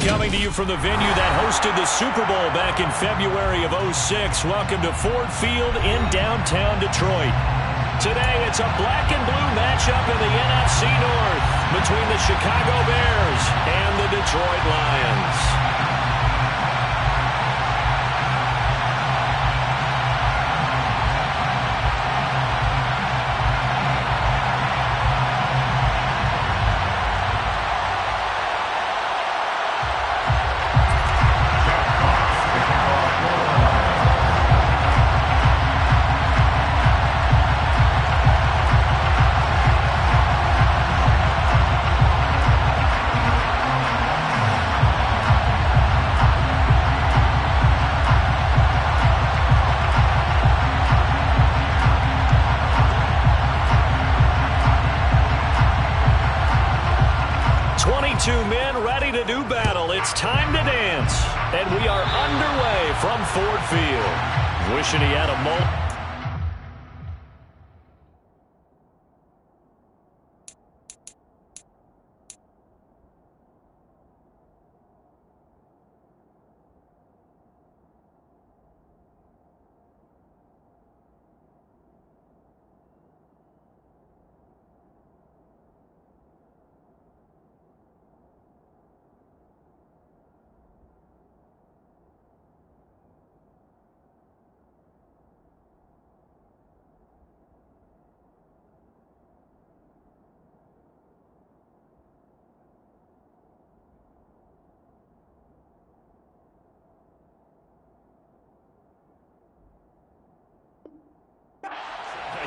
Coming to you from the venue that hosted the Super Bowl back in February of '06. Welcome to Ford Field in downtown Detroit. Today, it's a black and blue matchup in the NFC North between the Chicago Bears and the Detroit Lions. Two men ready to do battle. It's time to dance. And we are underway from Ford Field. Wishing he had a moment.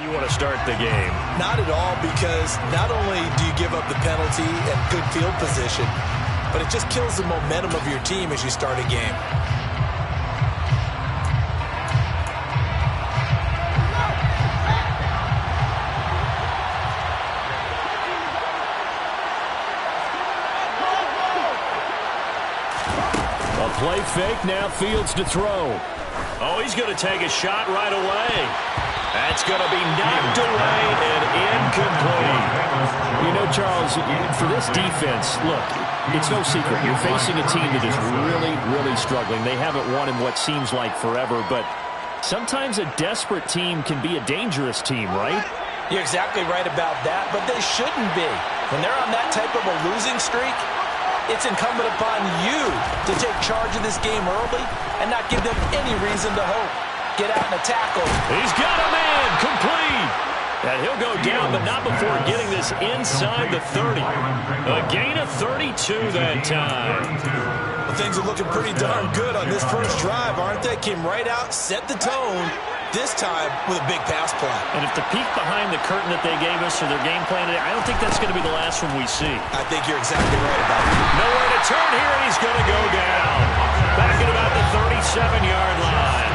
You want to start the game? Not at all, because not only do you give up the penalty and good field position, but it just kills the momentum of your team as you start a game. A play fake, now Fields to throw. Oh, he's going to take a shot right away. That's going to be knocked away and incomplete. You know, Charles, for this defense, look, it's no secret. You're facing a team that is really, really struggling. They haven't won in what seems like forever, but sometimes a desperate team can be a dangerous team, right? You're exactly right about that, but they shouldn't be. When they're on that type of a losing streak, it's incumbent upon you to take charge of this game early and not give them any reason to hope. Get out and tackle. He's got a man complete. And he'll go down, but not before getting this inside the 30. A gain of 32 that time. Well, things are looking pretty darn good on this first drive, aren't they? Came right out, set the tone, this time with a big pass play. And if the peek behind the curtain that they gave us or their game plan today, I don't think that's going to be the last one we see. I think you're exactly right about it. Nowhere to turn here, and he's going to go down. Back at about the 37-yard line.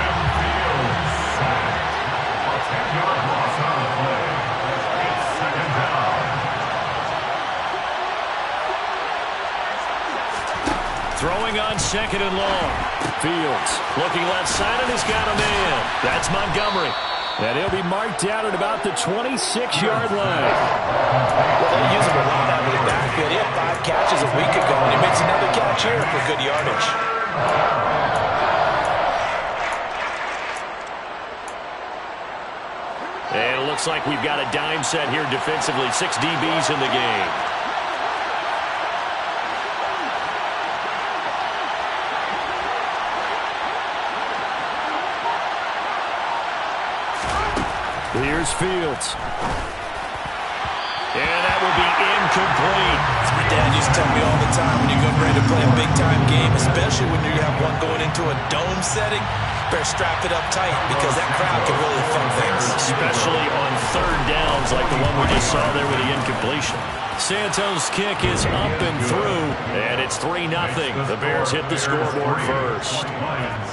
Throwing on second and long. Fields looking left side, and he's got a man. That's Montgomery. And he'll be marked out at about the 26-yard line. Well, they use him a lot out of the backfield. He had 5 catches a week ago, and he makes another catch here for good yardage. And it looks like we've got a dime set here defensively. 6 DBs in the game. Here's Fields. And that will be incomplete. My dad used to tell me all the time, when you're getting ready to play a big-time game, especially when you have one going into a dome setting, better strap it up tight, because that crowd can really affect things. Especially on third downs like the one we just saw there with the incompletion. Santos' kick is up and through, and it's 3-0. The Bears hit the scoreboard first.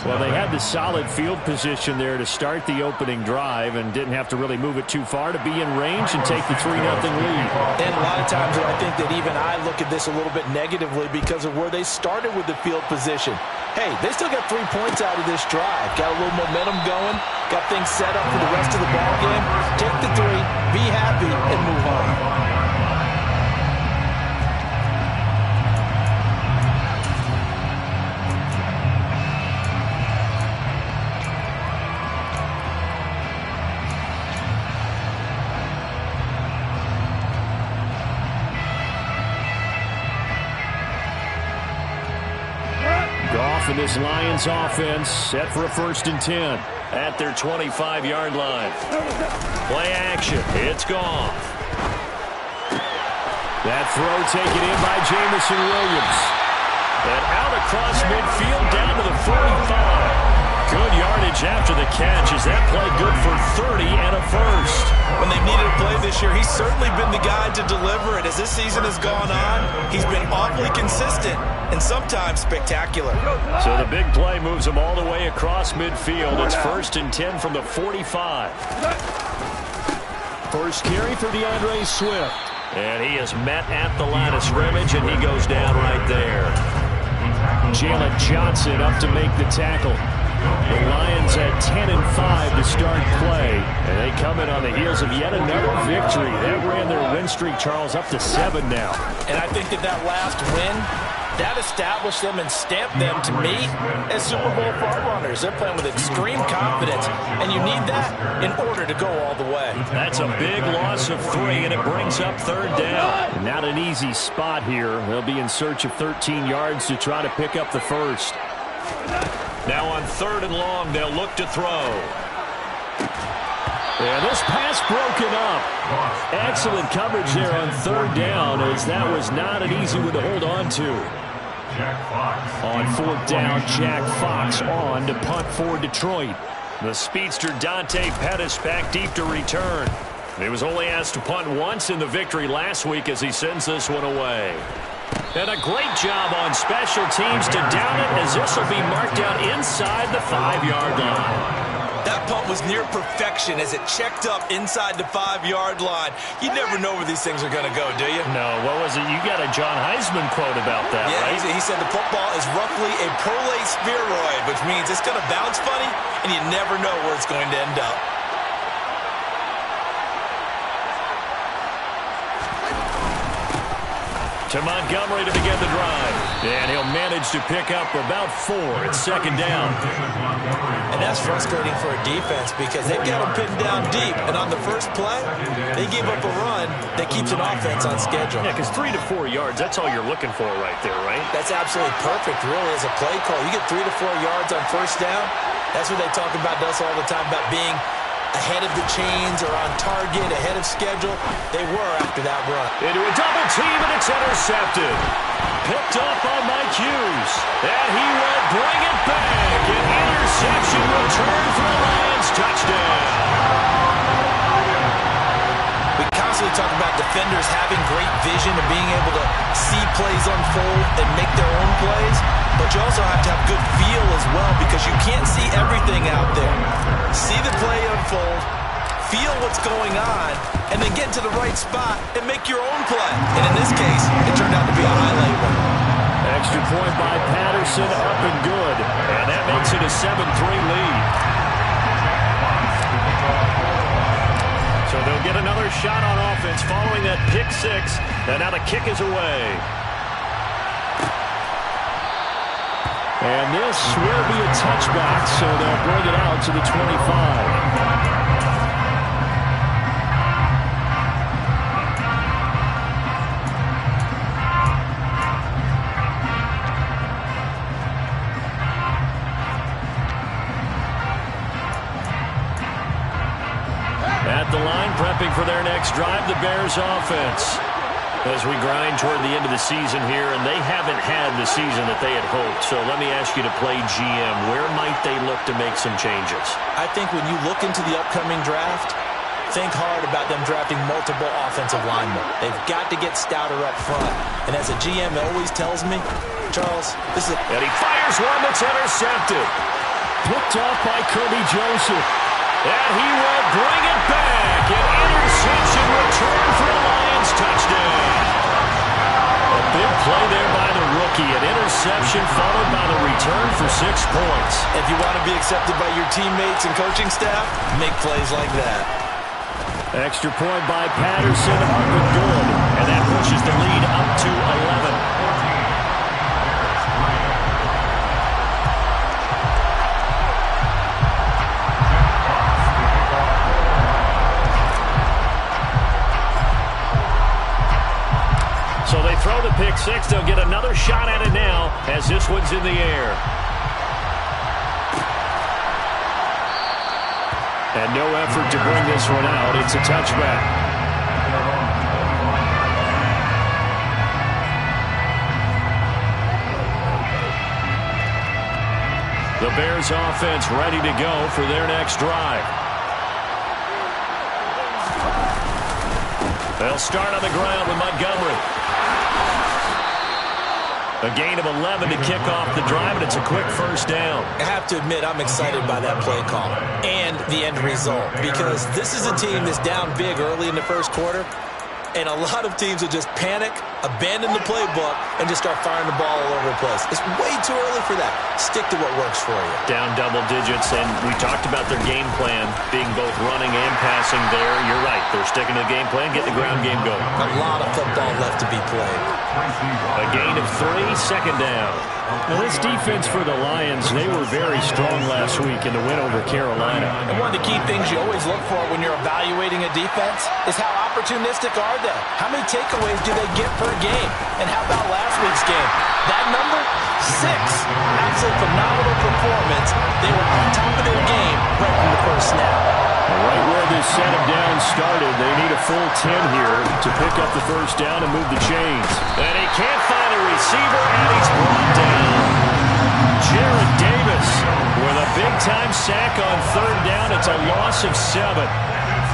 Well, they had the solid field position there to start the opening drive and didn't have to really move it too far to be in range and take the 3-0 lead. And a lot of times I think that even I look at this a little bit negatively because of where they started with the field position. Hey, they still got 3 points out of this drive. Got a little momentum going. Got things set up for the rest of the ball game. Take the 3, be happy, and move on. off, and this Lions offense set for a 1st and 10. At their 25-yard line. Play action. It's gone. That throw taken in by Jamison Williams. And out across midfield down to the 45. Good yardage after the catch. Is that play good for 30 and a first? When they've needed a play this year, he's certainly been the guy to deliver it. As this season has gone on, he's been awfully consistent and sometimes spectacular. So the big play moves him all the way across midfield. It's 1st and 10 from the 45. First carry for DeAndre Swift. And he is met at the line of scrimmage, and he goes down right there. Jalen Johnson up to make the tackle. The Lions at 10 and 5 to start play. And they come in on the heels of yet another victory. That ran their win streak, Charles, up to 7 now. And I think that last win, that established them and stamped them, to me, as Super Bowl frontrunners. They're playing with extreme confidence, and you need that in order to go all the way. That's a big loss of 3, and it brings up 3rd down. Not an easy spot here. They'll be in search of 13 yards to try to pick up the first. Now on 3rd and long, they'll look to throw. And this pass broken up. Excellent coverage there on 3rd down, as that was not an easy one to hold on to. On 4th down, Jack Fox on to punt for Detroit. The speedster Dante Pettis back deep to return. He was only asked to punt once in the victory last week as he sends this one away. And a great job on special teams to down it, as this will be marked out inside the 5-yard line. That punt was near perfection as it checked up inside the 5-yard line. You never know where these things are going to go, do you? No, what was it? You got a John Heisman quote about that, right? Yeah, he said the football is roughly a prolate spheroid, which means it's going to bounce funny, and you never know where it's going to end up. To Montgomery to begin the drive. And he'll manage to pick up about 4. It's 2nd down. And that's frustrating for a defense because they've got them pinned down deep. And on the first play, they gave up a run that keeps an offense on schedule. Yeah, because 3 to 4 yards, that's all you're looking for right there, right? That's absolutely perfect, really, as a play call. You get 3 to 4 yards on 1st down. That's what they talk about us all the time, about being ahead of the chains or on target, ahead of schedule. They were after that run. Into a double team, and it's intercepted. Picked up on Mike Hughes. And he will bring it back. An interception return for the Lions. Touchdown. We constantly talk about defenders having great vision and being able to see plays unfold and make their own plays. But you also have to have good feel as well, because you can't see everything out there. See the play unfold, feel what's going on, and then get to the right spot and make your own play. And in this case, it turned out to be a highlight one. Extra point by Patterson, up and good. And that makes it a 7-3 lead. So they'll get another shot on offense following that pick 6. And now the kick is away. And this will be a touchback, so they'll bring it out to the 25. At the line, prepping for their next drive, the Bears offense. As we grind toward the end of the season here, and they haven't had the season that they had hoped. So let me ask you to play GM. Where might they look to make some changes? I think when you look into the upcoming draft, think hard about them drafting multiple offensive linemen. They've got to get stouter up front. And as a GM always tells me, Charles, this is And he fires one that's intercepted. Picked off by Kirby Joseph. And he will bring it back. An interception return for the Lions. Touchdown. A big play there by the rookie. An interception followed by the return for 6 points. If you want to be accepted by your teammates and coaching staff, make plays like that. Extra point by Patterson, up and good. And that pushes the lead up to 11. So they throw the pick 6. They'll get another shot at it now as this one's in the air. And no effort to bring this one out. It's a touchback. The Bears offense ready to go for their next drive. They'll start on the ground with Montgomery. A gain of 11 to kick off the drive, and it's a quick first down. I have to admit, I'm excited by that play call and the end result, because this is a team that's down big early in the first quarter, and a lot of teams will just panic, abandon the playbook, and just start firing the ball all over the place. It's way too early for that. Stick to what works for you. Down double digits, and we talked about their game plan being both running and passing there. You're right. They're sticking to the game plan, getting the ground game going. A lot of football left to be played. A gain of 3, second down. Now, this defense for the Lions, they were very strong last week in the win over Carolina. And one of the key things you always look for when you're evaluating a defense is how opportunistic are they? How many takeaways do they get per game? And how about last week's game? That number? 6. Absolute phenomenal performance. They were on top of their game right from the first snap. Right where this set of down started, they need a full 10 here to pick up the first down and move the chains. And he can't find a receiver, and he's brought down. Jared Davis with a big-time sack on third down. It's a loss of 7.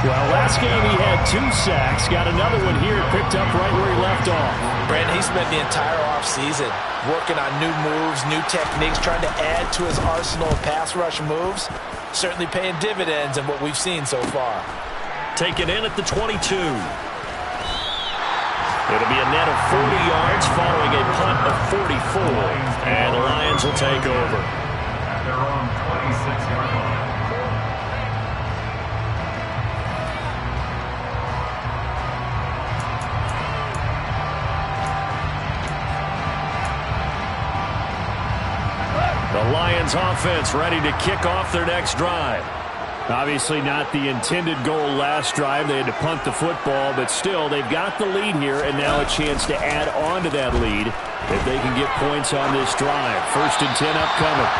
Well, last game he had 2 sacks. Got another one here, picked up right where he left off. Brandon, he spent the entire offseason working on new moves, new techniques, trying to add to his arsenal of pass rush moves. Certainly paying dividends in what we've seen so far. Take it in at the 22. It'll be a net of 40 yards following a punt of 44. And the Lions will take over. At their own 26-yard line. The Lions offense ready to kick off their next drive. Obviously not the intended goal last drive. They had to punt the football, but still they've got the lead here, and now a chance to add on to that lead if they can get points on this drive. 1st and 10 upcoming.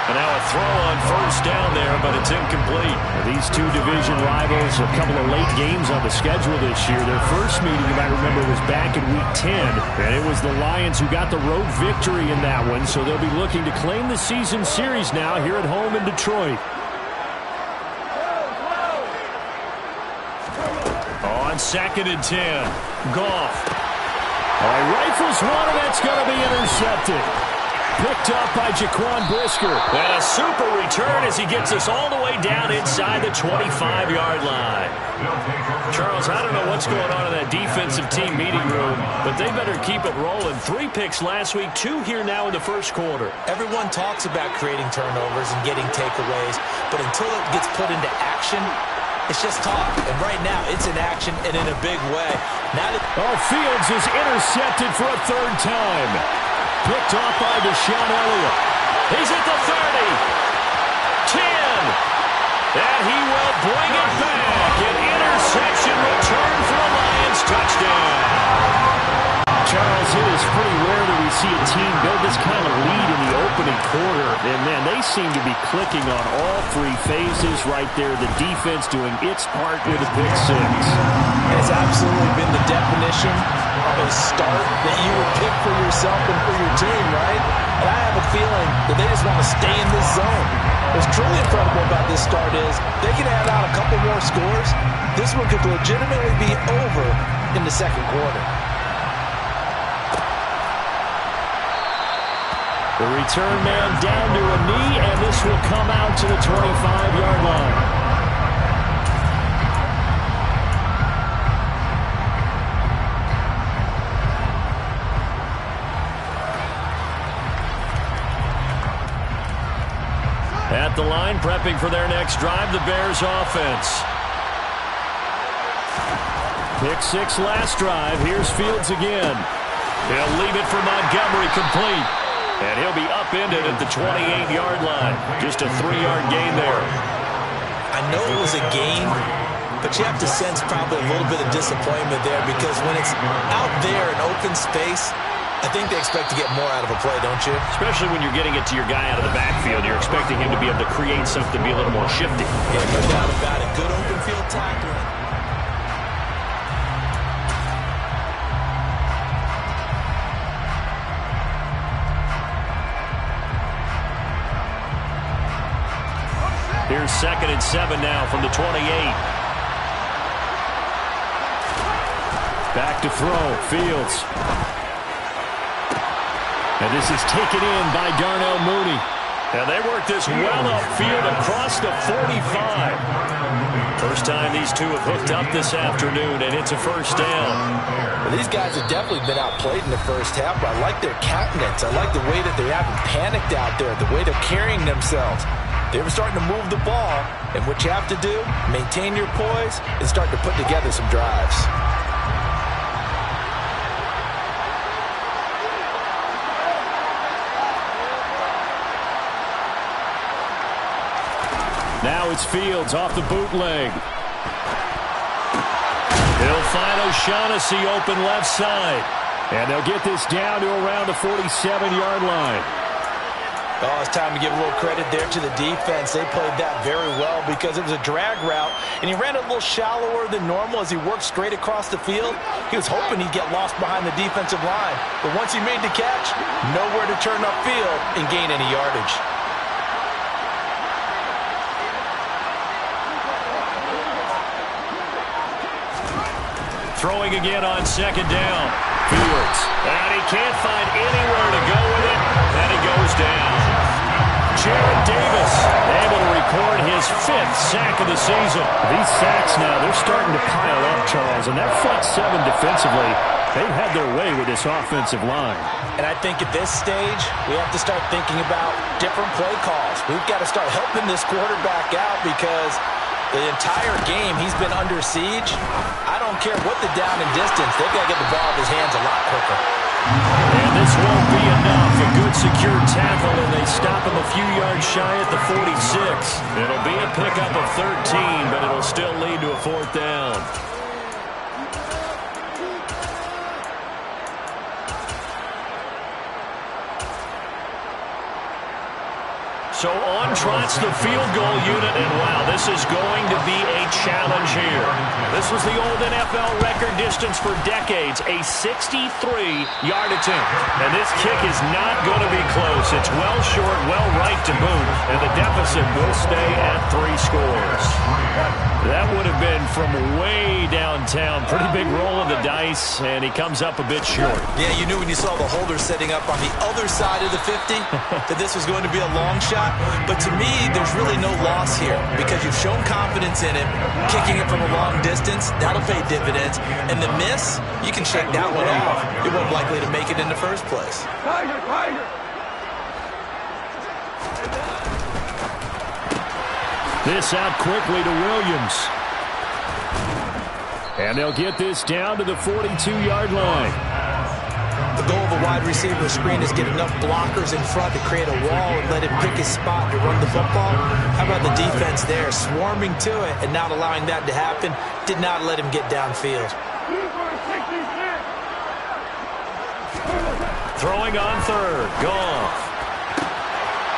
And now a throw on first down there, but it's incomplete. These two division rivals, a couple of late games on the schedule this year. Their first meeting, you might remember, was back in Week 10, and it was the Lions who got the road victory in that one, so they'll be looking to claim the season series now here at home in Detroit. On 2nd and 10, Goff. Rifles one, and that's going to be intercepted. Picked up by Jaquan Brisker. And a super return as he gets us all the way down inside the 25-yard line. Charles, I don't know what's going on in that defensive team meeting room, but they better keep it rolling. 3 picks last week, 2 here now in the first quarter. Everyone talks about creating turnovers and getting takeaways, but until it gets put into action, it's just talk. And right now, it's in action and in a big way. Now that Fields is intercepted for a 3rd time. Picked off by Deshaun Elliott. He's at the 30. 10. And he will bring it back. An interception return for the Lions. Touchdown. Charles, it is pretty rare that we see a team build this kind of lead in the opening quarter. And, man, they seem to be clicking on all 3 phases right there. The defense doing its part with a pick 6. has absolutely been the definition of a start that you would pick for yourself and for your team, right? And I have a feeling that they just want to stay in this zone. What's truly incredible about this start is they can add on a couple more scores. This one could legitimately be over in the second quarter. The return man down to a knee, and this will come out to the 25-yard line. At the line, prepping for their next drive, the Bears offense. Pick six last drive. Here's Fields again. He'll leave it for Montgomery, complete. And he'll be upended at the 28-yard line. Just a 3-yard gain there. I know it was a gain, but you have to sense probably a little bit of disappointment there, because when it's out there in open space, I think they expect to get more out of a play, don't you? Especially when you're getting it to your guy out of the backfield. You're expecting him to be able to create something, be a little more shifty. Yeah, no doubt about it. Good open field tackling. Here's 2nd and 7 now from the 28. Back to throw. Fields. And this is taken in by Darnell Mooney. And they work this well upfield across the 45. First time these two have hooked up this afternoon, and it's a first down. Well, these guys have definitely been outplayed in the first half, but I like their countenance. I like the way that they haven't panicked out there, the way they're carrying themselves. They're starting to move the ball, and what you have to do, maintain your poise, and start to put together some drives. Now it's Fields off the bootleg. He'll find O'Shaughnessy open left side. And they'll get this down to around the 47-yard line. Oh, it's time to give a little credit there to the defense. They played that very well because it was a drag route, and he ran a little shallower than normal as he worked straight across the field. He was hoping he'd get lost behind the defensive line, but once he made the catch, nowhere to turn upfield and gain any yardage. Throwing again on 2nd down. Fields. And he can't find anywhere to go with it. And he goes down. Jared Davis able to record his 5th sack of the season. These sacks now, they're starting to pile up, Charles. And that front 7 defensively, they've had their way with this offensive line. And I think at this stage, we have to start thinking about different play calls. We've got to start helping this quarterback out because the entire game he's been under siege. I don't care what the down and distance. They've got to get the ball in his hands a lot quicker. And this won't be enough. A good secure tackle, and they stop him a few yards shy at the 46. It'll be a pickup of 13, but it'll still lead to a 4th down. So on trots the field goal unit, and wow, this is going to be a challenge here. This was the old NFL record distance for decades, a 63-yard attempt. And this kick is not going to be close. It's well short, well right to boot, and the deficit will stay at 3 scores. That would have been from way downtown. Pretty big roll of the dice, and he comes up a bit short. Yeah, you knew when you saw the holder setting up on the other side of the 50 that this was going to be a long shot. But to me, there's really no loss here because you've shown confidence in him. Kicking it from a long distance, that'll pay dividends. And the miss, you can shake that one off. It wasn't likely to make it in the first place. This out quickly to Williams. And they'll get this down to the 42-yard line. The goal of a wide receiver screen is get enough blockers in front to create a wall and let him pick his spot to run the football. How about the defense there, swarming to it and not allowing that to happen? Did not let him get downfield. Throwing on 3rd, Goff.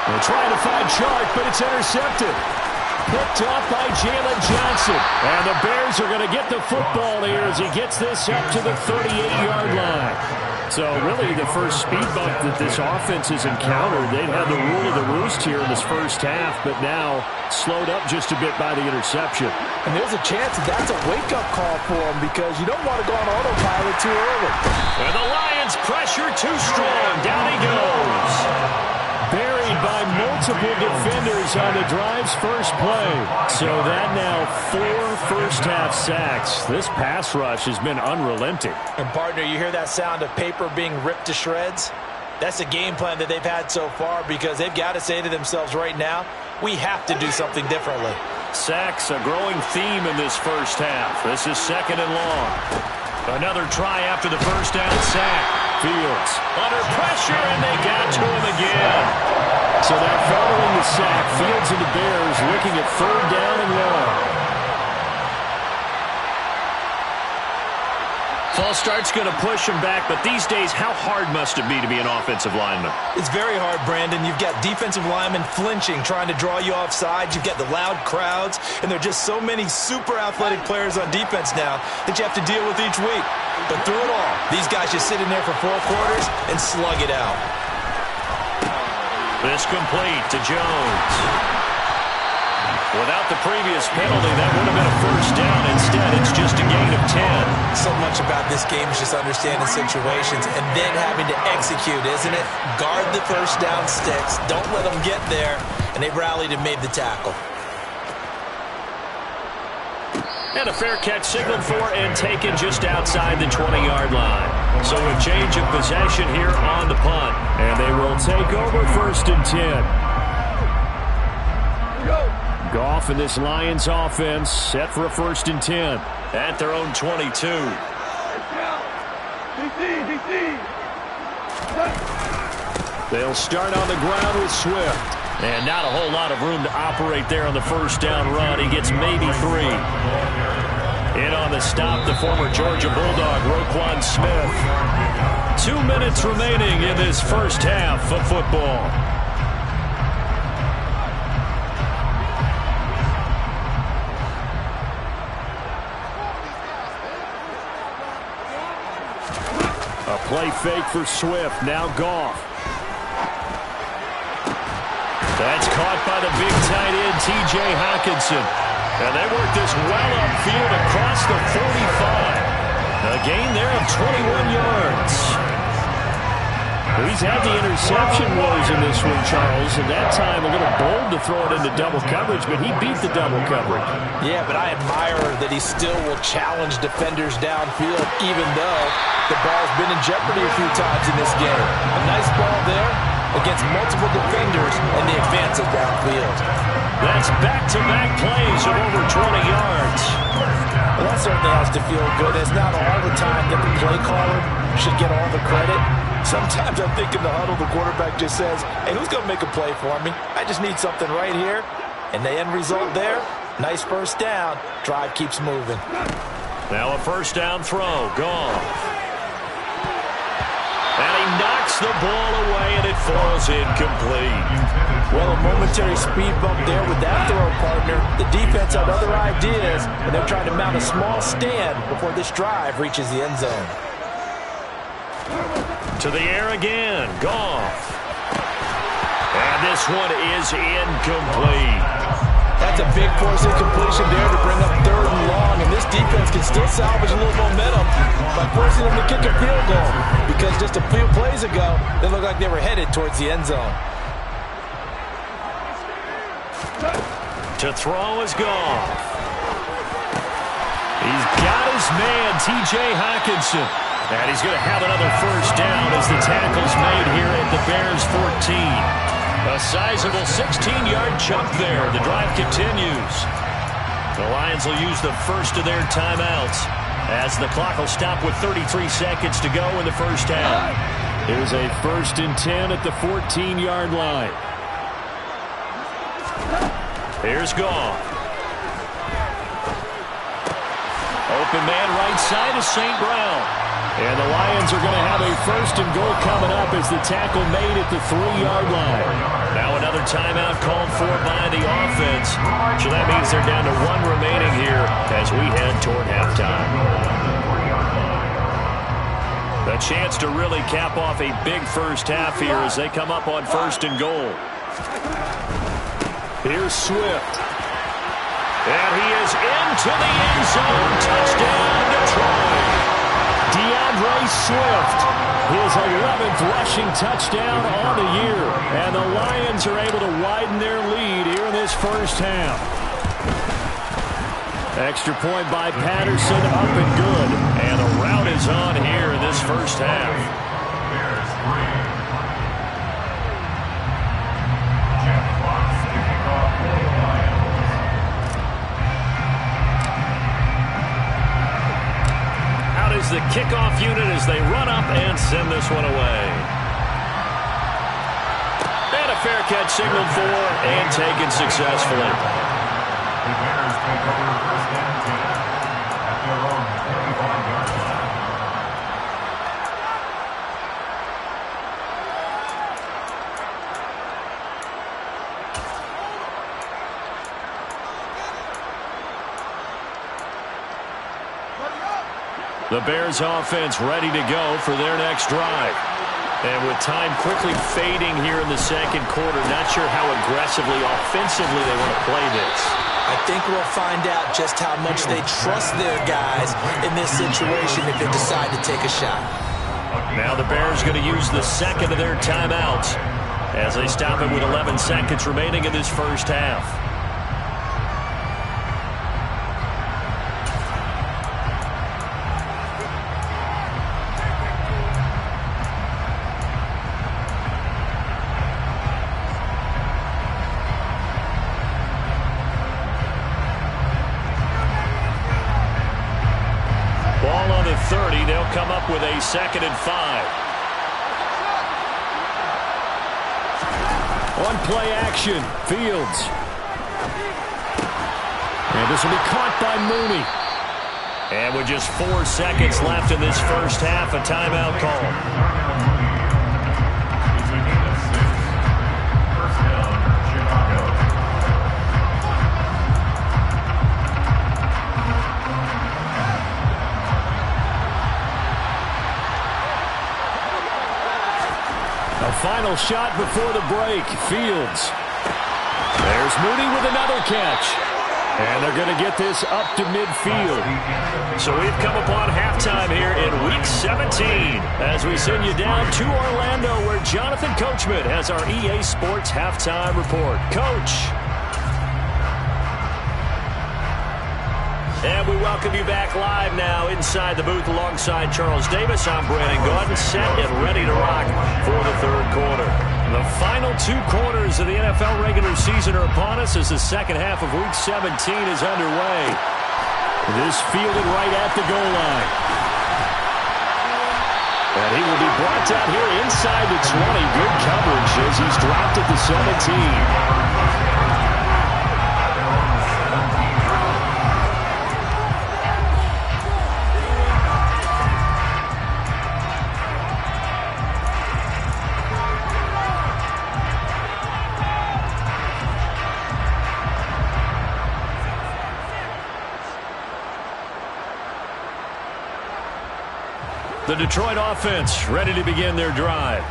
They're trying to find Chark, but it's intercepted. Picked off by Jalen Johnson. And the Bears are going to get the football here as he gets this up to the 38-yard line. So really the first speed bump that this offense has encountered. They've had the rule of the roost here in this first half, but now slowed up just a bit by the interception. And there's a chance that that's a wake-up call for him because you don't want to go on autopilot too early. And the Lions pressure too strong. Down he goes. Buried by multiple defenders on the drive's first play. So that now 4 first-half sacks. This pass rush has been unrelenting. And, partner, you hear that sound of paper being ripped to shreds? That's the game plan that they've had so far because they've got to say to themselves right now, we have to do something differently. Sacks, a growing theme in this first half. This is 2nd and long. Another try after the first down sack. Fields under pressure, and they got to him again. So now following the sack, Fields and the Bears looking at 3rd down and long. False start's going to push him back, but these days, how hard must it be to be an offensive lineman? It's very hard, Brandon. You've got defensive linemen flinching, trying to draw you off sides. You've got the loud crowds, and there are just so many super athletic players on defense now that you have to deal with each week. But through it all, these guys just sit in there for 4 quarters and slug it out. This complete to Jones. Without the previous penalty, that would have been a first down. Instead, it's just a gain of 10. So much about this game is just understanding situations and then having to execute, isn't it? Guard the first down sticks. Don't let them get there. And they rallied and made the tackle. And a fair catch signaled for and taken just outside the 20-yard line. So a change of possession here on the punt. And they will take over 1st and 10. Goff and this Lions offense set for a 1st and 10. At their own 22. They'll start on the ground with Swift. And not a whole lot of room to operate there on the first down run. He gets maybe 3. In on the stop, the former Georgia Bulldog, Roquan Smith. 2 minutes remaining in this first half of football. A play fake for Swift. Now Goff. That's caught by the big tight end, T.J. Hockenson. And they work this well upfield across the 45. A gain there of 21 yards. He's had the interception woes in this one, Charles, and that time a little bold to throw it into double coverage, but he beat the double coverage. Yeah, but I admire that he still will challenge defenders downfield, even though the ball's been in jeopardy a few times in this game. A nice ball there against multiple defenders, and the advance is downfield. That's back-to-back plays of over 20 yards. Well, that certainly has to feel good. It's not all the time that the play caller should get all the credit. Sometimes I think in the huddle, the quarterback just says, hey, who's going to make a play for me? I just need something right here. And the end result there, nice first down. Drive keeps moving. Now a first down throw. Gone. And he knocks the ball away, and it falls incomplete. Well, a momentary speed bump there with that throw, partner. The defense had other ideas, and they're trying to mount a small stand before this drive reaches the end zone. To the air again. Goff. And this one is incomplete. That's a big force incompletion there to bring up 3rd and long, and this defense can still salvage a little momentum by forcing them to kick a field goal, because just a few plays ago, they looked like they were headed towards the end zone. To throw is Goff. He's got his man, T.J. Hockenson. And he's going to have another first down as the tackle's made here at the Bears' 14. A sizable 16-yard jump there. The drive continues. The Lions will use the first of their timeouts as the clock will stop with 33 seconds to go in the first half. Here's a 1st and 10 at the 14-yard line. Here's Goff. Open man right side is St. Brown. And the Lions are going to have a 1st and goal coming up as the tackle made at the 3-yard line. Now another timeout called for by the offense. So that means they're down to 1 remaining here as we head toward halftime. A chance to really cap off a big first half here as they come up on 1st and goal. Here's Swift. And he is into the end zone. Touchdown, Detroit. DeAndre Swift, his 11th rushing touchdown on the year. And the Lions are able to widen their lead here in this first half. Extra point by Patterson, up and good. And the route is on here in this first half. Bears 3. Jeff Fox kicking off for the Lions. Out is the kickoff unit as they run up and send this one away. And a fair catch signaled for and taken successfully. The Bears take over 1st and 10 at their own 35-yard line. The Bears offense ready to go for their next drive. And with time quickly fading here in the second quarter, not sure how aggressively, offensively they want to play this. I think we'll find out just how much they trust their guys in this situation if they decide to take a shot. Now the Bears going to use the second of their timeouts as they stop it with 11 seconds remaining in this first half. Ball on the 30. They'll come up with a 2nd and 5. On play action, Fields. And this will be caught by Mooney. And with just 4 seconds left in this first half, a timeout call. Final shot before the break. Fields. There's Mooney with another catch. And they're going to get this up to midfield. So we've come upon halftime here in Week 17 as we send you down to Orlando where Jonathan Coachman has our EA Sports halftime report. Coach. And we welcome you back live now inside the booth alongside Charles Davis. I'm Brandon Gaudin, set and ready to rock for the third quarter. The final 2 quarters of the NFL regular season are upon us as the second half of Week 17 is underway. This fielded right at the goal line. And he will be brought down here inside the 20. Good coverage as he's dropped at the 17. The Detroit offense ready to begin their drive.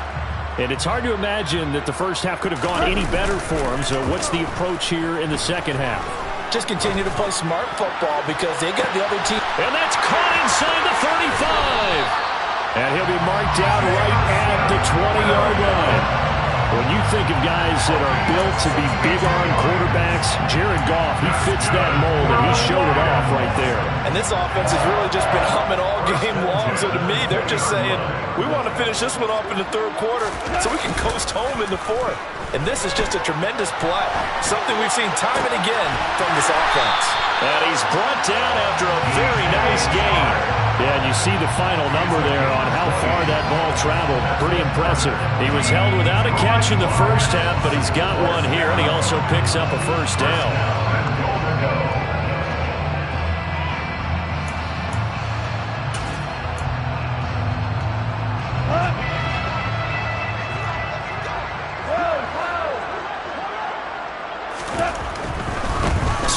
And it's hard to imagine that the first half could have gone any better for them. So what's the approach here in the second half? Just continue to play smart football because they got the other team. And that's caught inside the 35. And he'll be marked down right at the 20-yard line. When you think of guys that are built to be big-arm quarterbacks, Jared Goff, he fits that mold, and he showed it off right there. And this offense has really just been humming all game long. So to me, they're just saying, we want to finish this one off in the third quarter so we can coast home in the fourth. And this is just a tremendous play, something we've seen time and again from this offense. And he's brought down after a very nice game. Yeah, and you see the final number there on how far that ball traveled. Pretty impressive. He was held without a catch in the first half, but he's got one here, and he also picks up a first down.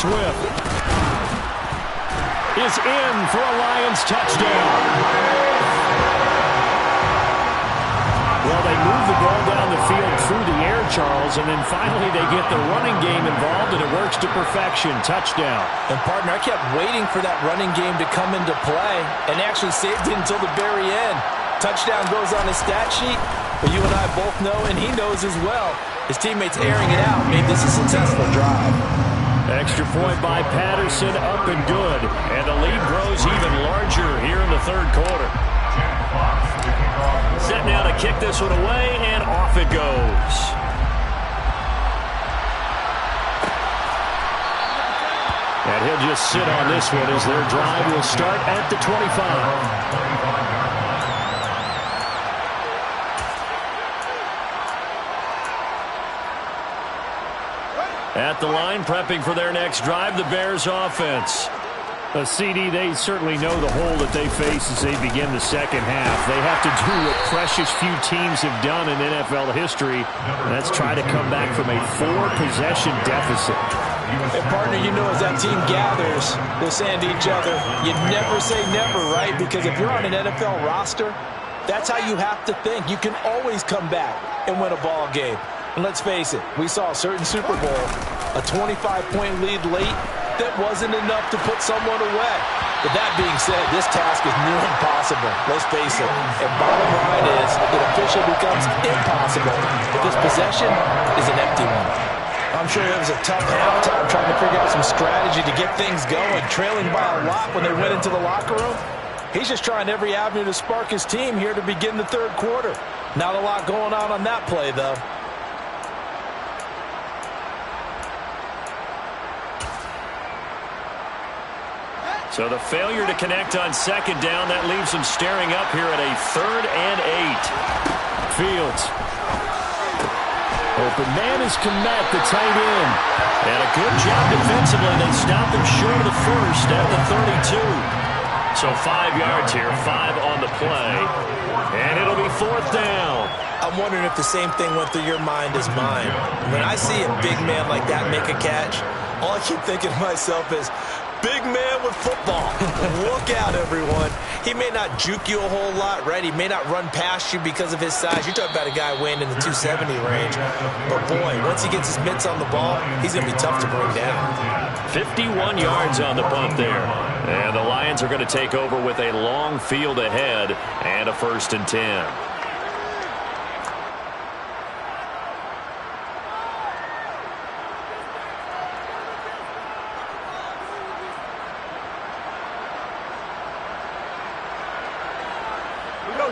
Swift is in for a Lions touchdown. Well, they move the ball down the field through the air, Charles, and then finally they get the running game involved, and it works to perfection. Touchdown. And, partner, I kept waiting for that running game to come into play and actually saved it until the very end. Touchdown goes on his stat sheet, but you and I both know, and he knows as well, his teammates airing it out made this a successful drive. Extra point by Patterson, up and good. And the lead grows even larger here in the third quarter. Set now to kick this one away, and off it goes. And he'll just sit on this one as their drive will start at the 25. At the line, prepping for their next drive, the Bears offense. CD, they certainly know the hole that they face as they begin the second half. They have to do what precious few teams have done in NFL history, and that's try to come back from a 4-possession deficit. And, partner, you know, as that team gathers, they're saying to each other, you never say never, right? Because if you're on an NFL roster, that's how you have to think. You can always come back and win a ball game. And let's face it, we saw a certain Super Bowl, a 25-point lead late, that wasn't enough to put someone away. But that being said, this task is near impossible. Let's face it. And bottom line is, it officially becomes impossible if this possession is an empty one. I'm sure it was a tough halftime trying to figure out some strategy to get things going, trailing by a lot when they went into the locker room. He's just trying every avenue to spark his team here to begin the third quarter. Not a lot going on that play, though. So the failure to connect on second down, that leaves them staring up here at a 3rd and 8. Fields. Open man is Komet, the tight end. And a good job defensively. They stopped him short of the first at the 32. So 5 yards here, 5 on the play. And it'll be 4th down. I'm wondering if the same thing went through your mind as mine. When I see a big man like that make a catch, all I keep thinking to myself is, big man with football. Look out, everyone. He may not juke you a whole lot, right? He may not run past you because of his size. You're talking about a guy weighing in the 270 range. But, boy, once he gets his mitts on the ball, he's going to be tough to bring down. 51 yards on the punt there. And the Lions are going to take over with a long field ahead and a 1st and 10.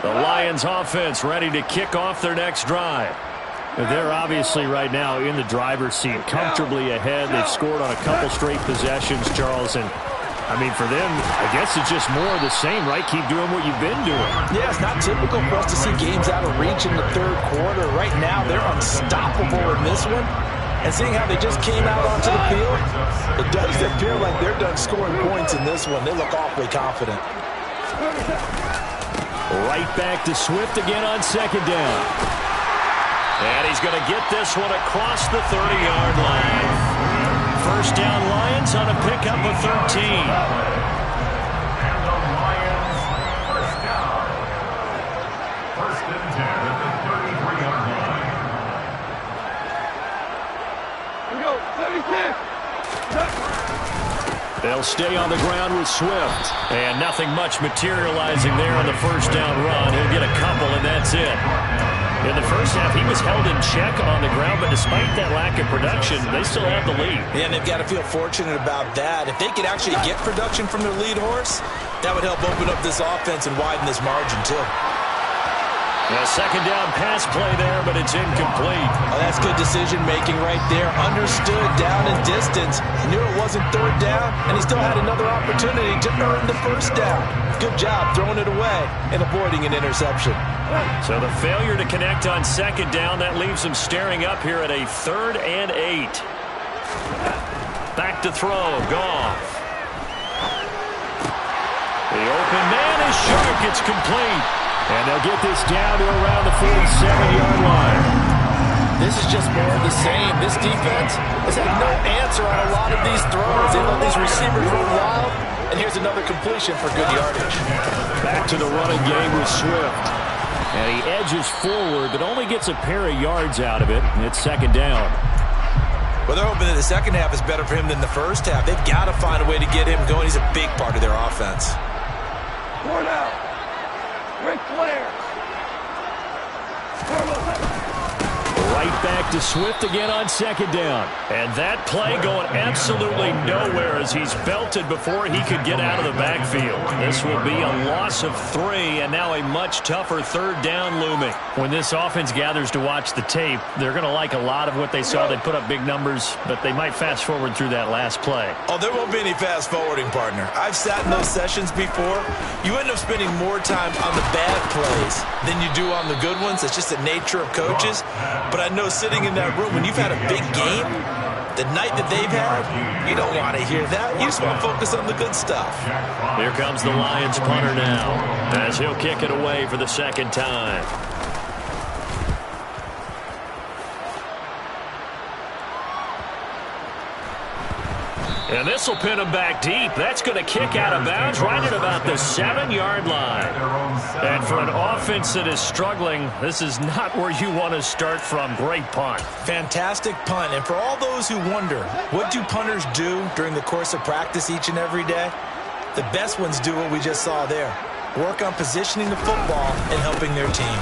The Lions offense ready to kick off their next drive. They're obviously right now in the driver's seat, comfortably ahead. They've scored on a couple straight possessions, Charles. And, I mean, for them, I guess it's just more of the same, right? Keep doing what you've been doing. Yeah, it's not typical for us to see games out of reach in the third quarter. Right now, they're unstoppable in this one. And seeing how they just came out onto the field, it does appear like they're done scoring points in this one. They look awfully confident. Right back to Swift again on second down. And he's going to get this one across the 30-yard line. 1st down Lions on a pickup of 13. And the Lions, 1st down. 1st and 10 at the 33-yard line. Here we go, 76. They'll stay on the ground with Swift. And nothing much materializing there on the 1st down run. He'll get a couple, and that's it. In the first half, he was held in check on the ground, but despite that lack of production, they still have the lead. Yeah, and they've got to feel fortunate about that. If they could actually get production from their lead horse, that would help open up this offense and widen this margin, too. A 2nd down pass play there, but it's incomplete. Oh, that's good decision-making right there. Understood down and distance. Knew it wasn't 3rd down, and he still had another opportunity to earn the 1st down. Good job throwing it away and avoiding an interception. So the failure to connect on 2nd down, that leaves them staring up here at a 3rd and 8. Back to throw, Goff. The open man is sharp. It's complete. And they'll get this down to around the 47-yard line. This is just more of the same. This defense has had no answer on a lot of these throws. They let these receivers run wild, and here's another completion for good yardage. Back to the running game with Swift. And he edges forward, but only gets a pair of yards out of it, and it's 2nd down. Well, they're hoping that the second half is better for him than the first half. They've got to find a way to get him going. He's a big part of their offense. 4 down. Ric Flair. Right back to Swift again on 2nd down. And that play going absolutely nowhere as he's belted before he could get out of the backfield. This will be a loss of 3, and now a much tougher 3rd down looming. When this offense gathers to watch the tape, they're going to like a lot of what they saw. They put up big numbers, but they might fast forward through that last play. Oh, there won't be any fast forwarding, partner. I've sat in those sessions before. You end up spending more time on the bad plays than you do on the good ones. It's just the nature of coaches. But I know sitting in that room, when you've had a big game, The night that they've had, you don't want to hear that. You just want to focus on the good stuff. Here comes the Lions punter now, as he'll kick it away for the second time. And this will pin him back deep. That's going to kick out of bounds right at about the 7-yard line. And for an offense that is struggling, this is not where you want to start from. Great punt. Fantastic punt. And for all those who wonder, what do punters do during the course of practice each and every day? The best ones do what we just saw there. Work on positioning the football and helping their team.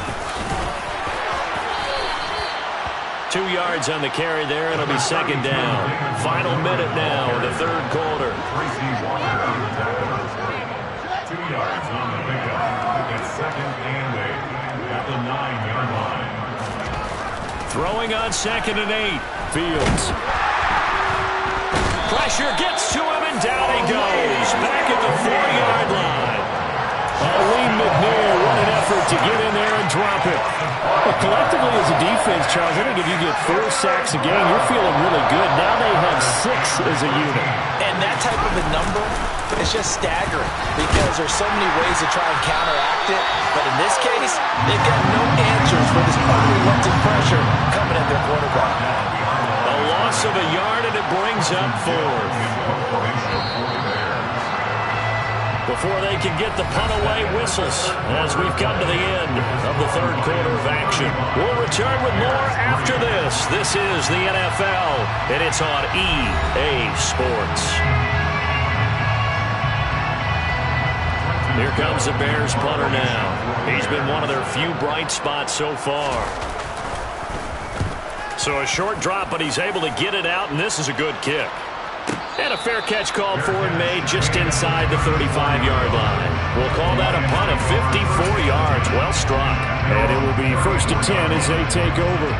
2 yards on the carry there. It'll be second down. Final minute now of the third quarter. 2 yards on the pickup. It's 2nd and 8 at the 9-yard line. Throwing on 2nd and 8. Fields. Pressure gets to him, and down he goes. Back at the 4-yard line. Lee McNeil, what an effort to get in there and drop it. Well, collectively as a defense, Charles, I think if you get 4 sacks a game, you're feeling really good. Now they have 6 as a unit. And that type of a number is just staggering because there's so many ways to try and counteract it. But in this case, they've got no answers for this unrelenting pressure coming at their quarterback. A loss of a yard, and it brings up 4th. Before they can get the punt away, whistles as we've come to the end of the third quarter of action. We'll return with more after this. This is the NFL, and it's on EA Sports. Here comes the Bears punter now. He's been one of their few bright spots so far. So a short drop, but he's able to get it out, and this is a good kick. And a fair catch called for and made just inside the 35-yard line. We'll call that a punt of 54 yards. Well struck. And it will be 1st and 10 as they take over.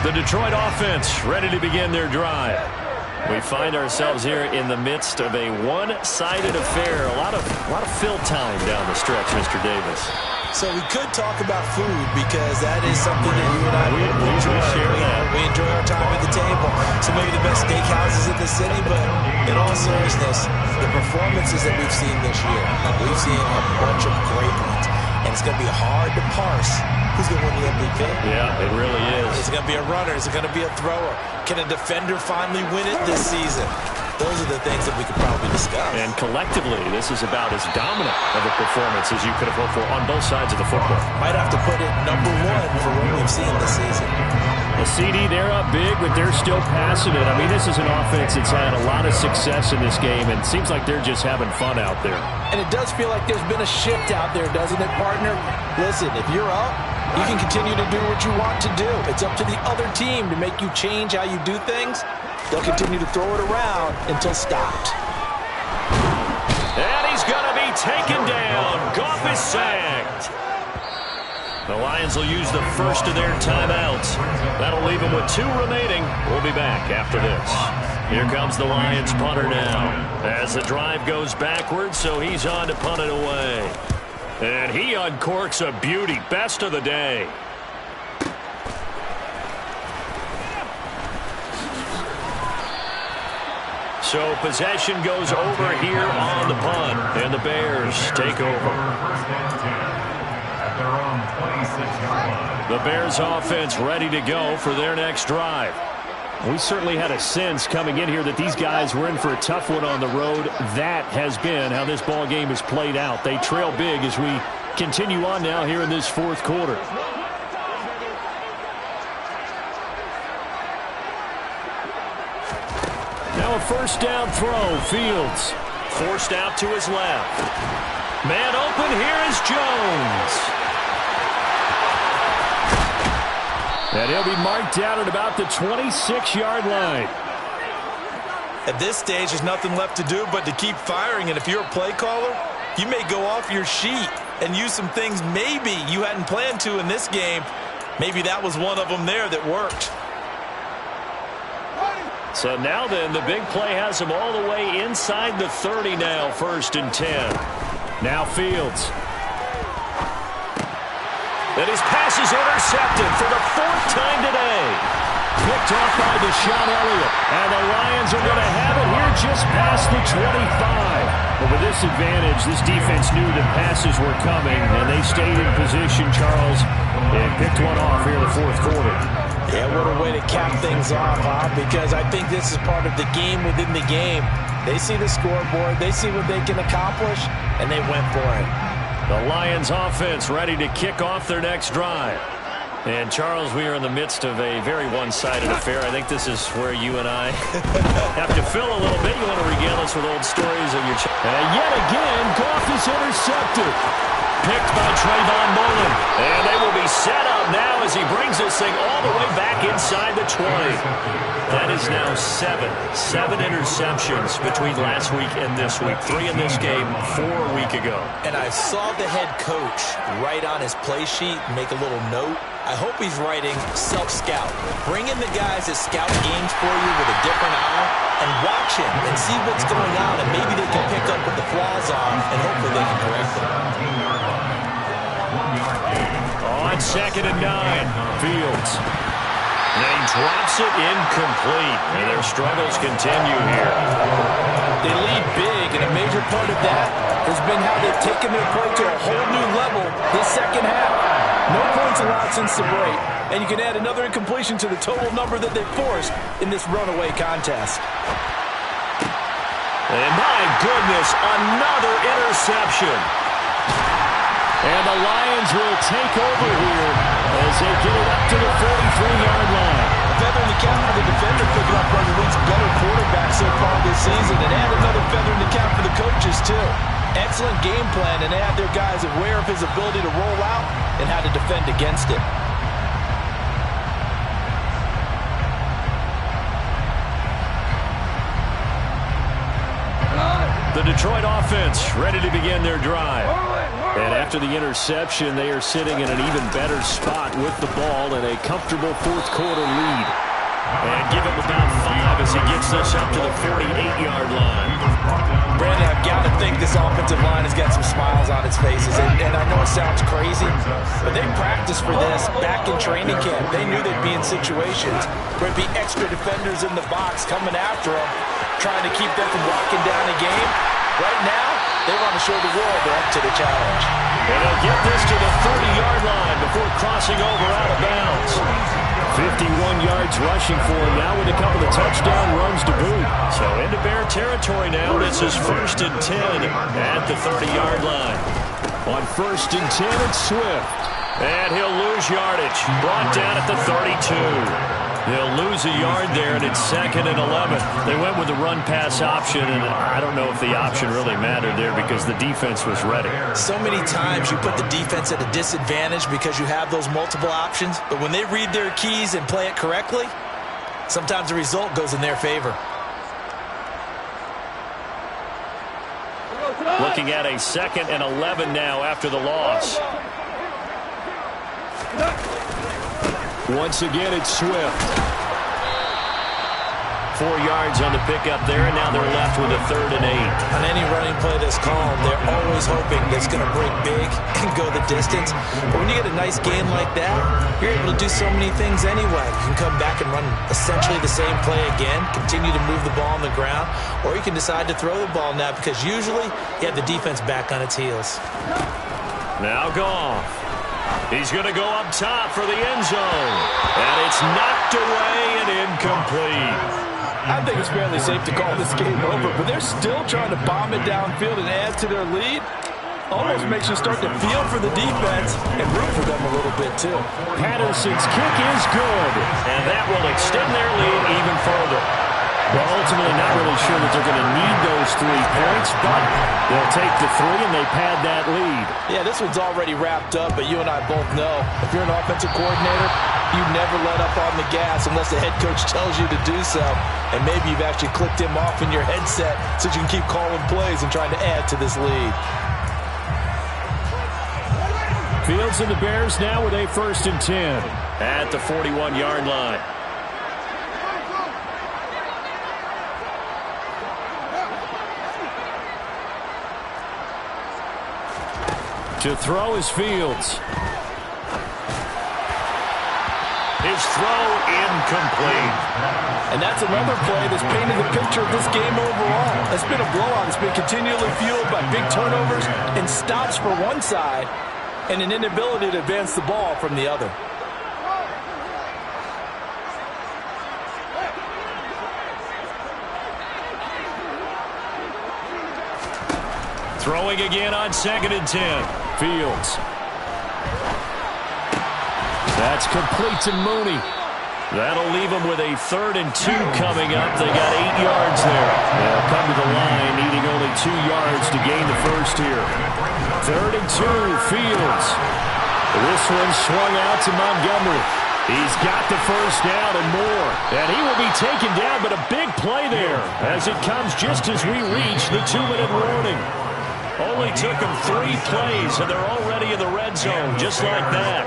The Detroit offense ready to begin their drive. We find ourselves here in the midst of a one-sided affair. A lot of fill time down the stretch, Mr. Davis. So we could talk about food because that is something that you and I we enjoy. share that. We enjoy our time at the table. So maybe the best steakhouses in the city, but in all seriousness, the performances that we've seen this year, we've seen a bunch of great ones. And it's going to be hard to parse who's going to win the MVP. Yeah, it really is. Is it going to be a runner? Is it going to be a thrower? Can a defender finally win it this season? Those are the things that we could probably discuss. And collectively, this is about as dominant of a performance as you could have hoped for on both sides of the football. Might have to put it #1 for what we've seen this season. The CD, they're up big, but they're still passing it. I mean, this is an offense that's had a lot of success in this game, and it seems like they're just having fun out there. And it does feel like there's been a shift out there, doesn't it, partner? Listen, if you're up, you can continue to do what you want to do. It's up to the other team to make you change how you do things. They'll continue to throw it around until stopped. And he's going to be taken down. Goff is sacked. The Lions will use the first of their timeouts. That'll leave them with 2 remaining. We'll be back after this. Here comes the Lions punter now. As the drive goes backwards, so he's on to punt it away. And he uncorks a beauty. Best of the day. So possession goes over here on the punt, and the Bears take over. The Bears offense ready to go for their next drive. We certainly had a sense coming in here that these guys were in for a tough one on the road. That has been how this ball game has played out. They trail big as we continue on now here in this 4th quarter. Now a 1st down throw. Fields Forced out to his left. Man open, here is Jones. And he'll be marked down at about the 26-yard line. At this stage, there's nothing left to do but to keep firing. And if you're a play caller, you may go off your sheet and use some things maybe you hadn't planned to in this game. Maybe that was one of them there that worked. So now then, the big play has him all the way inside the 30 now, 1st and 10. Now Fields. And his pass is intercepted for the 4th time today. Picked off by Deshaun Elliott. And the Lions are going to have it here just past the 25. But with this advantage, this defense knew that passes were coming, and they stayed in position, Charles, and picked one off here in the 4th quarter. Yeah, what a way to cap things off, huh? Because I think this is part of the game within the game. They see the scoreboard, they see what they can accomplish, and they went for it. The Lions offense ready to kick off their next drive. And, Charles, we are in the midst of a very one-sided affair. I think this is where you and I have to fill a little bit. You want to regale us with old stories of your and yet again, Goff is intercepted. Picked by Trayvon Mullen. And they will be set up now as he brings this thing all the way back inside the 20. That is now 7 interceptions between last week and this week. 3 in this game, 4 a week ago. And I saw the head coach write on his play sheet, make a little note. I hope he's writing self-scout. Bring in the guys that scout games for you with a different eye and watch him and see what's going on, and maybe they can pick up what the flaws are, and hopefully they can correct them. On 2nd and 9, Fields. And he drops it incomplete. And their struggles continue here. They lead big, and a major part of that has been how they've taken their play to a whole new level this second half. No points allowed since the break, and you can add another incompletion to the total number that they forced in this runaway contest. And my goodness, another interception. And the Lions will take over here as they get it up to the 43-yard line. Feather in the cap for the defender, picking up one of the league's better quarterbacks so far this season, and add another feather in the cap for the coaches, too. Excellent game plan, and they have their guys aware of his ability to roll out and how to defend against it. The Detroit offense ready to begin their drive. And after the interception, they are sitting in an even better spot with the ball and a comfortable 4th quarter lead. And give him about 5 as he gets this up to the 48-yard line. Brandon, I've got to think this offensive line has got some smiles on its faces. And I know it sounds crazy, but they practiced for this back in training camp. They knew they'd be in situations where there'd be extra defenders in the box coming after them, trying to keep them from locking down a game. Right now, they want to show the world they're up to the challenge. And they'll get this to the 30-yard line before crossing over out of bounds. 51 yards rushing for him now with a couple of touchdown runs to boot. So into Bear territory now. This is 1st and 10 at the 30-yard line. On 1st and 10, it's Swift. And he'll lose yardage. Brought down at the 32. They'll lose a yard there, and it's 2nd and 11. They went with the run-pass option, and I don't know if the option really mattered there because the defense was ready. So many times you put the defense at a disadvantage because you have those multiple options, but when they read their keys and play it correctly, sometimes the result goes in their favor. Looking at a 2nd and 11 now after the loss. Once again, it's Swift. 4 yards on the pickup there, and now they're left with a 3rd and 8. On any running play that's called, they're always hoping that it's going to break big and go the distance. But when you get a nice game like that, you're able to do so many things anyway. You can come back and run essentially the same play again, continue to move the ball on the ground, or you can decide to throw the ball now because usually you have the defense back on its heels. Now Goff. He's going to go up top for the end zone. And it's knocked away and incomplete. I think it's fairly safe to call this game over, but they're still trying to bomb it downfield and add to their lead. Almost makes you start to feel for the defense and root for them a little bit, too. Patterson's kick is good. And that will extend their lead even further. Well, ultimately not really sure that they're going to need those 3 points, but they'll take the 3 and they pad that lead. Yeah, this one's already wrapped up, but you and I both know if you're an offensive coordinator, you never let up on the gas unless the head coach tells you to do so. And maybe you've actually clicked him off in your headset so you can keep calling plays and trying to add to this lead. Fields and the Bears now with a 1st and 10. At the 41-yard line. To throw is Fields. His throw incomplete. And that's another play that's painted the picture of this game overall. It's been a blowout. It's been continually fueled by big turnovers and stops for one side and an inability to advance the ball from the other. Throwing again on 2nd and 10. Fields. That's complete to Mooney. That'll leave them with a 3rd and 2 coming up. They got 8 yards there. They'll come to the line, needing only 2 yards to gain the first here. 3rd and 2, Fields. This one swung out to Montgomery. He's got the first down and more. And he will be taken down, but a big play there as it comes just as we reach the 2-minute warning. Only took them 3 plays, and they're already in the red zone, just like that.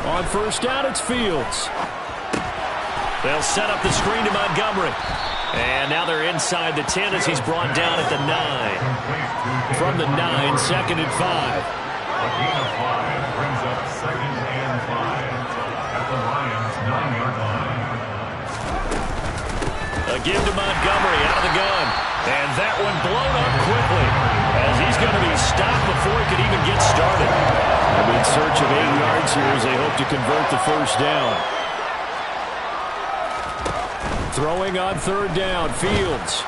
On first down, it's Fields. They'll set up the screen to Montgomery. And now they're inside the 10 as he's brought down at the 9. From the 9, 2nd and 5. A gain of 5 brings up 2nd and 5 at the Lions' 9-yard line. A give to Montgomery out of the gun. And that one blown up quickly as he's going to be stopped before he could even get started. They'll be in search of 8 yards here as they hope to convert the first down. Throwing on 3rd down, Fields.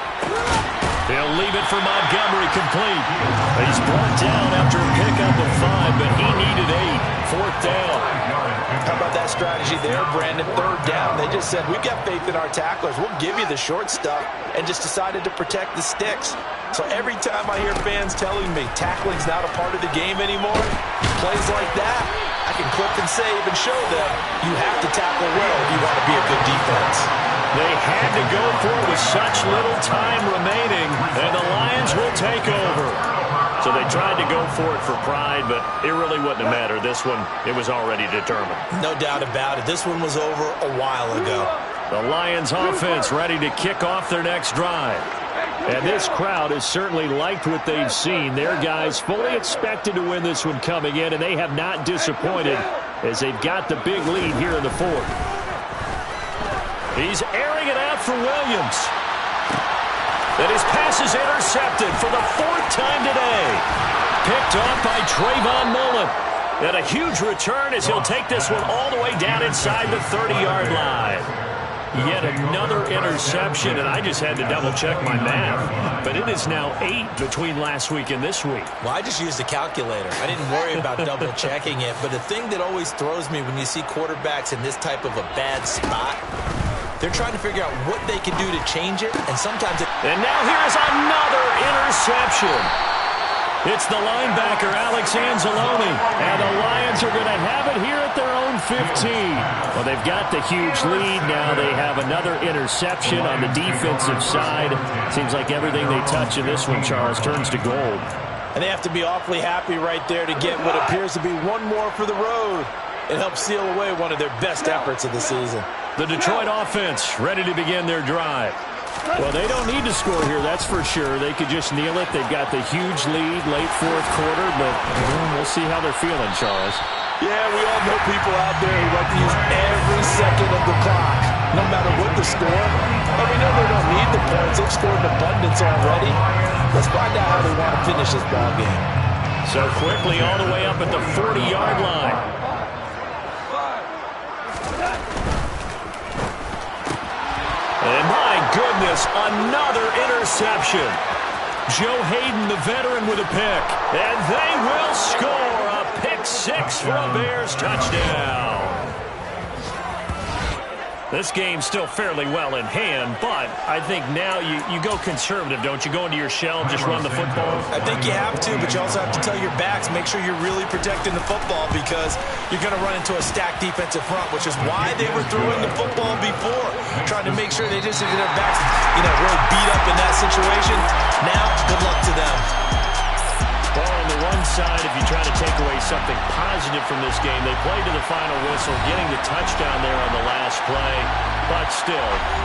They'll leave it for Montgomery complete. He's brought down after a pickup of 5, but he needed 8. 4th down. How about that strategy there, Brandon? 3rd down. They just said, we've got faith in our tacklers. We'll give you the short stuff, and just decided to protect the sticks. So every time I hear fans telling me tackling's not a part of the game anymore, plays like that, I can clip and save and show them you have to tackle well if you want to be a good defense. They had to go for it with such little time remaining, and the Lions will take over. So they tried to go for it for pride, but it really wouldn't have mattered. This one, it was already determined. No doubt about it. This one was over a while ago. The Lions offense ready to kick off their next drive. And this crowd has certainly liked what they've seen. Their guys fully expected to win this one coming in, and they have not disappointed as they've got the big lead here in the 4th. He's airing it out for Williams. And his pass is intercepted for the 4th time today. Picked off by Trayvon Mullen. And a huge return as he'll take this one all the way down inside the 30-yard line. Yet another interception, and I just had to double-check my math. But it is now 8 between last week and this week. Well, I just used a calculator. I didn't worry about double-checking it. But the thing that always throws me when you see quarterbacks in this type of a bad spot, they're trying to figure out what they can do to change it, and sometimes it... And now here's another interception. It's the linebacker, Alex Anzalone, and the Lions are going to have it here at their own 15. Well, they've got the huge lead. Now they have another interception on the defensive side. Seems like everything they touch in this one, Charles, turns to gold. And they have to be awfully happy right there to get what appears to be one more for the road. It helps seal away one of their best efforts of the season. The Detroit offense ready to begin their drive. Well, they don't need to score here, that's for sure. They could just kneel it. They've got the huge lead late 4th quarter, but we'll see how they're feeling, Charles. Yeah, we all know people out there who like to use every second of the clock, no matter what the score. But we know they don't need the points. They've scored in abundance already. Let's find out how they want to finish this ball game. So quickly all the way up at the 40-yard line. And my goodness, another interception. Joe Hayden, the veteran, with a pick. And they will score a pick 6 for a Bears touchdown. This game's still fairly well in hand, but I think now you go conservative, don't you? Go into your shell and just run the football? I think you have to, but you also have to tell your backs, make sure you're really protecting the football because you're going to run into a stacked defensive front, which is why they were throwing the football before, trying to make sure they just get their backs, really beat up in that situation. Now, good luck to them. Ball on the side, if you try to take away something positive from this game, they played to the final whistle, getting the touchdown there on the last play, but still.